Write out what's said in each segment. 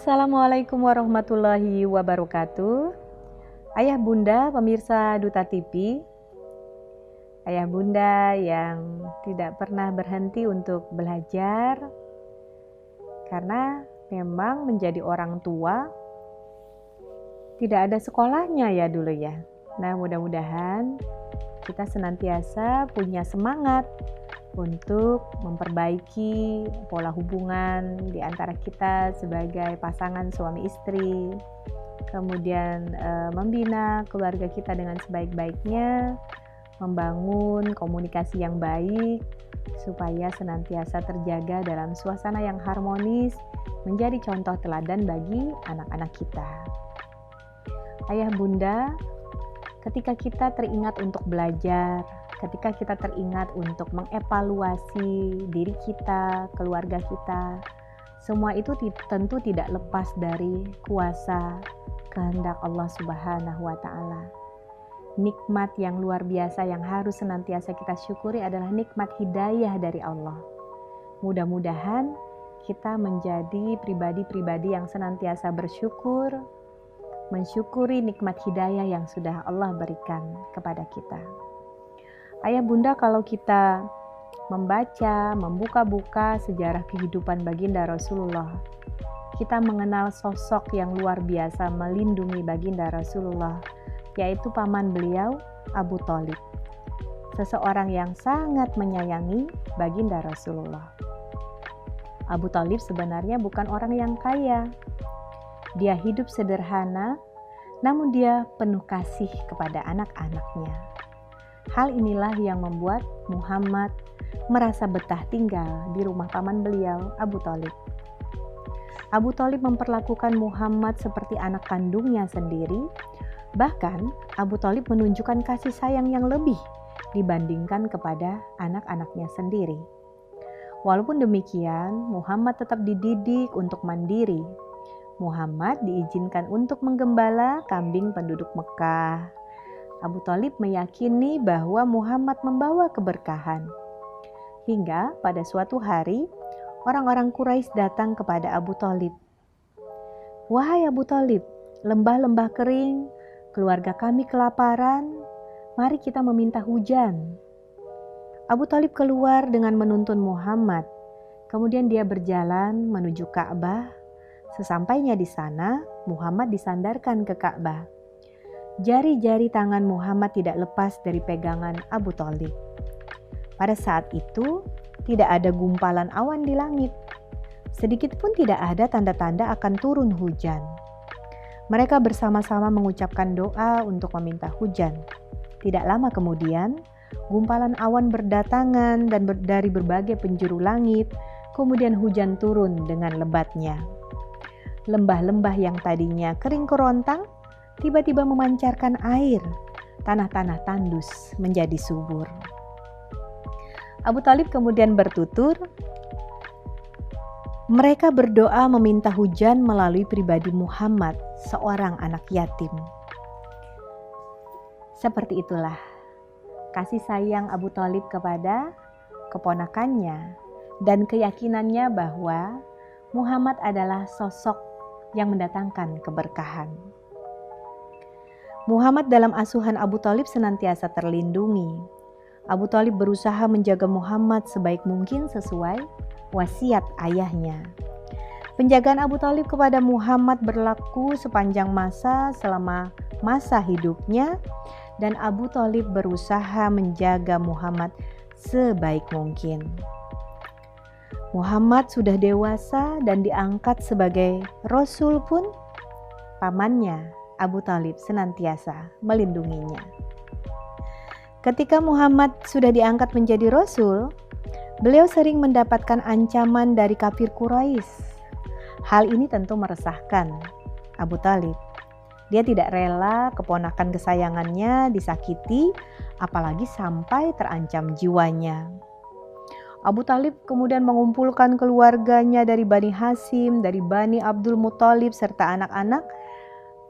Assalamualaikum warahmatullahi wabarakatuh. Ayah bunda pemirsa Duta TV, ayah bunda yang tidak pernah berhenti untuk belajar, karena memang menjadi orang tua tidak ada sekolahnya ya dulu ya. Nah, mudah-mudahan kita senantiasa punya semangat untuk memperbaiki pola hubungan di antara kita sebagai pasangan suami istri, kemudian membina keluarga kita dengan sebaik-baiknya, membangun komunikasi yang baik supaya senantiasa terjaga dalam suasana yang harmonis, menjadi contoh teladan bagi anak-anak kita. Ayah bunda, ketika kita teringat untuk belajar, ketika kita teringat untuk mengevaluasi diri kita, keluarga kita, semua itu tentu tidak lepas dari kuasa kehendak Allah Subhanahu wa Ta'ala. Nikmat yang luar biasa yang harus senantiasa kita syukuri adalah nikmat hidayah dari Allah. Mudah-mudahan kita menjadi pribadi-pribadi yang senantiasa bersyukur, mensyukuri nikmat hidayah yang sudah Allah berikan kepada kita. Ayah bunda, kalau kita membaca, membuka-buka sejarah kehidupan baginda Rasulullah, kita mengenal sosok yang luar biasa melindungi baginda Rasulullah, yaitu paman beliau Abu Thalib, seseorang yang sangat menyayangi baginda Rasulullah. Abu Thalib sebenarnya bukan orang yang kaya. Dia hidup sederhana, namun dia penuh kasih kepada anak-anaknya. Hal inilah yang membuat Muhammad merasa betah tinggal di rumah paman beliau, Abu Thalib. Abu Thalib memperlakukan Muhammad seperti anak kandungnya sendiri. Bahkan Abu Thalib menunjukkan kasih sayang yang lebih dibandingkan kepada anak-anaknya sendiri. Walaupun demikian, Muhammad tetap dididik untuk mandiri. Muhammad diizinkan untuk menggembala kambing penduduk Mekah. Abu Thalib meyakini bahwa Muhammad membawa keberkahan. Hingga pada suatu hari, orang-orang Quraisy datang kepada Abu Thalib. "Wahai Abu Thalib, lembah-lembah kering, keluarga kami kelaparan, mari kita meminta hujan." Abu Thalib keluar dengan menuntun Muhammad. Kemudian dia berjalan menuju Ka'bah. Sesampainya di sana, Muhammad disandarkan ke Ka'bah. Jari-jari tangan Muhammad tidak lepas dari pegangan Abu Thalib. Pada saat itu, tidak ada gumpalan awan di langit. Sedikit pun tidak ada tanda-tanda akan turun hujan. Mereka bersama-sama mengucapkan doa untuk meminta hujan. Tidak lama kemudian, gumpalan awan berdatangan dan dari berbagai penjuru langit, kemudian hujan turun dengan lebatnya. Lembah-lembah yang tadinya kering kerontang, tiba-tiba memancarkan air. Tanah-tanah tandus menjadi subur. Abu Thalib kemudian bertutur, mereka berdoa meminta hujan melalui pribadi Muhammad, seorang anak yatim. Seperti itulah kasih sayang Abu Thalib kepada keponakannya dan keyakinannya bahwa Muhammad adalah sosok yang mendatangkan keberkahan. Muhammad dalam asuhan Abu Thalib senantiasa terlindungi. Abu Thalib berusaha menjaga Muhammad sebaik mungkin sesuai wasiat ayahnya. Penjagaan Abu Thalib kepada Muhammad berlaku sepanjang masa selama masa hidupnya, dan Abu Thalib berusaha menjaga Muhammad sebaik mungkin. Muhammad sudah dewasa dan diangkat sebagai Rasul pun, pamannya Abu Thalib senantiasa melindunginya. Ketika Muhammad sudah diangkat menjadi Rasul, beliau sering mendapatkan ancaman dari kafir Quraisy. Hal ini tentu meresahkan Abu Thalib. Dia tidak rela keponakan kesayangannya disakiti, apalagi sampai terancam jiwanya. Abu Thalib kemudian mengumpulkan keluarganya dari Bani Hashim, dari Bani Abdul Muthalib, serta anak-anak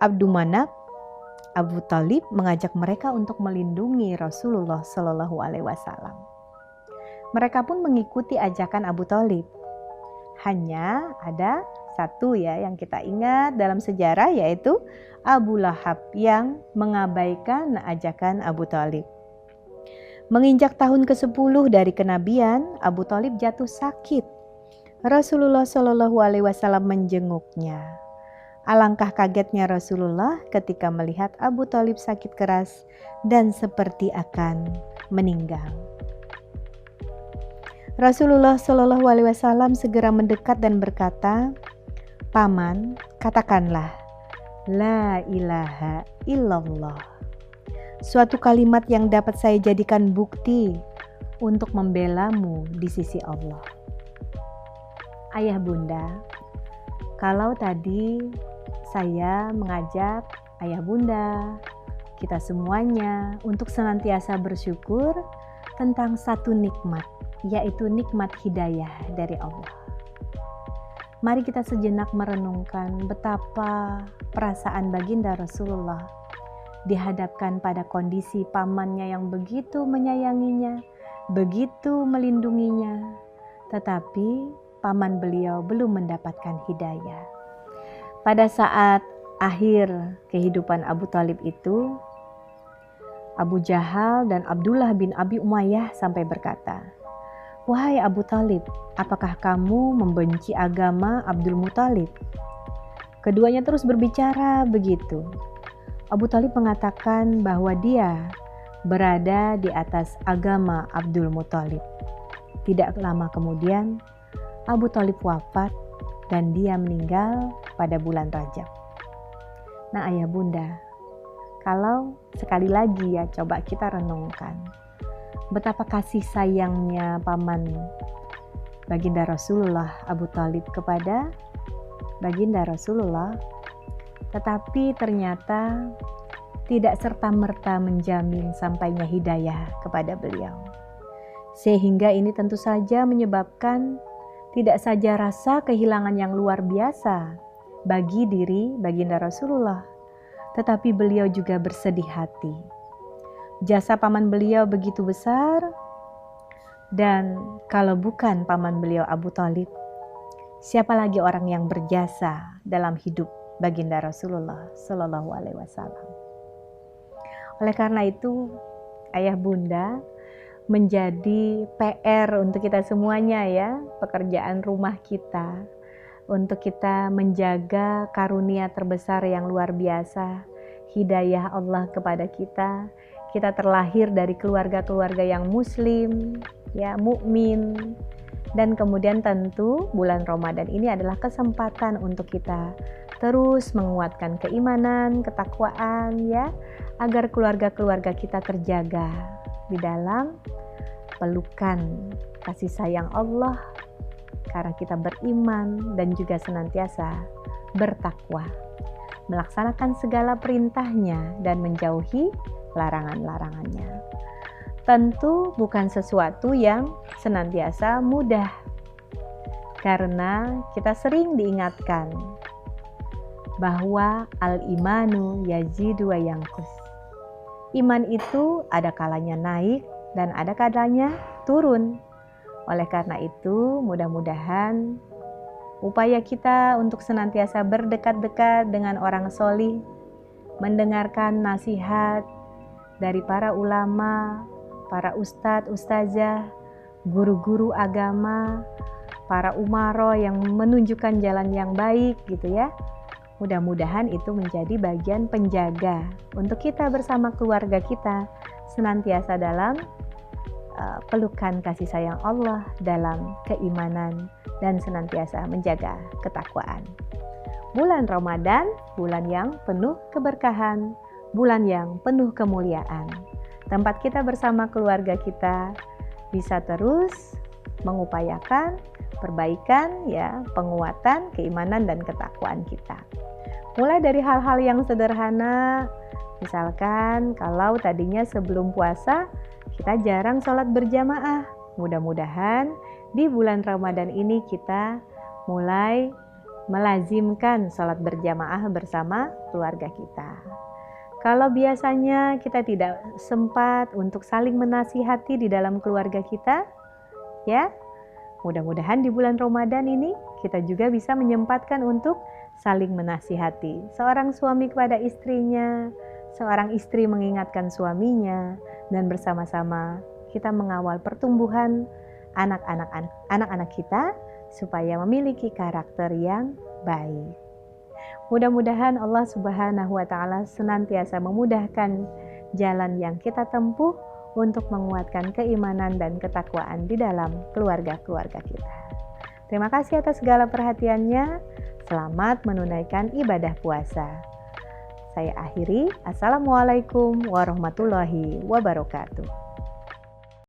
Abdul Manaf. Abu Thalib mengajak mereka untuk melindungi Rasulullah Shallallahu Alaihi Wasallam. Mereka pun mengikuti ajakan Abu Thalib. Hanya ada Satu ya yang kita ingat dalam sejarah yaitu Abu Lahab yang mengabaikan ajakan Abu Thalib. Menginjak tahun ke-10 dari kenabian, Abu Thalib jatuh sakit. Rasulullah Shallallahu Alaihi Wasallam menjenguknya. Alangkah kagetnya Rasulullah ketika melihat Abu Thalib sakit keras dan seperti akan meninggal. Rasulullah Shallallahu Alaihi Wasallam segera mendekat dan berkata, "Paman, katakanlah, La ilaha illallah. Suatu kalimat yang dapat saya jadikan bukti untuk membelamu di sisi Allah." Ayah bunda, kalau tadi saya mengajak ayah bunda, kita semuanya untuk senantiasa bersyukur tentang satu nikmat, yaitu nikmat hidayah dari Allah. Mari kita sejenak merenungkan betapa perasaan baginda Rasulullah dihadapkan pada kondisi pamannya yang begitu menyayanginya, begitu melindunginya, tetapi paman beliau belum mendapatkan hidayah. Pada saat akhir kehidupan Abu Thalib itu, Abu Jahal dan Abdullah bin Abi Umayyah sampai berkata, "Wahai Abu Thalib, apakah kamu membenci agama Abdul Muthalib?" Keduanya terus berbicara begitu. Abu Thalib mengatakan bahwa dia berada di atas agama Abdul Muthalib. Tidak lama kemudian, Abu Thalib wafat dan dia meninggal pada bulan Rajab. Nah ayah bunda, kalau sekali lagi ya coba kita renungkan betapa kasih sayangnya paman baginda Rasulullah Abu Thalib kepada baginda Rasulullah, tetapi ternyata tidak serta-merta menjamin sampainya hidayah kepada beliau. Sehingga ini tentu saja menyebabkan tidak saja rasa kehilangan yang luar biasa bagi diri baginda Rasulullah, tetapi beliau juga bersedih hati. Jasa paman beliau begitu besar, dan kalau bukan paman beliau Abu Thalib, siapa lagi orang yang berjasa dalam hidup baginda Rasulullah Shallallahu Alaihi Wasallam. Oleh karena itu, ayah bunda, menjadi PR untuk kita semuanya ya, pekerjaan rumah kita, untuk kita menjaga karunia terbesar yang luar biasa, hidayah Allah kepada kita. Kita terlahir dari keluarga-keluarga yang muslim, ya, mukmin, dan kemudian tentu bulan Ramadan ini adalah kesempatan untuk kita terus menguatkan keimanan, ketakwaan, ya, agar keluarga-keluarga kita terjaga di dalam pelukan kasih sayang Allah, karena kita beriman dan juga senantiasa bertakwa, melaksanakan segala perintahnya dan menjauhi larangan-larangannya. Tentu bukan sesuatu yang senantiasa mudah, karena kita sering diingatkan bahwa al-imanu yazidu wa yanqus. Iman itu ada kalanya naik dan ada kalanya turun. Oleh karena itu, mudah-mudahan upaya kita untuk senantiasa berdekat-dekat dengan orang solih, mendengarkan nasihat dari para ulama, para ustadz, ustazah, guru-guru agama, para umaro yang menunjukkan jalan yang baik gitu ya. Mudah-mudahan itu menjadi bagian penjaga untuk kita bersama keluarga kita senantiasa dalam pelukan kasih sayang Allah, dalam keimanan, dan senantiasa menjaga ketakwaan. Bulan Ramadan, bulan yang penuh keberkahan, bulan yang penuh kemuliaan. Tempat kita bersama keluarga kita bisa terus mengupayakan perbaikan, ya, penguatan keimanan dan ketakwaan kita. Mulai dari hal-hal yang sederhana, misalkan kalau tadinya sebelum puasa kita jarang sholat berjamaah, mudah-mudahan di bulan Ramadan ini kita mulai melazimkan sholat berjamaah bersama keluarga kita. Kalau biasanya kita tidak sempat untuk saling menasihati di dalam keluarga kita, ya, Mudah-mudahan di bulan Ramadan ini kita juga bisa menyempatkan untuk saling menasihati. Seorang suami kepada istrinya, seorang istri mengingatkan suaminya, dan bersama-sama kita mengawal pertumbuhan anak-anak kita supaya memiliki karakter yang baik. Mudah-mudahan Allah Subhanahu wa Ta'ala senantiasa memudahkan jalan yang kita tempuh untuk menguatkan keimanan dan ketakwaan di dalam keluarga-keluarga kita. Terima kasih atas segala perhatiannya. Selamat menunaikan ibadah puasa. Saya akhiri. Assalamualaikum warahmatullahi wabarakatuh.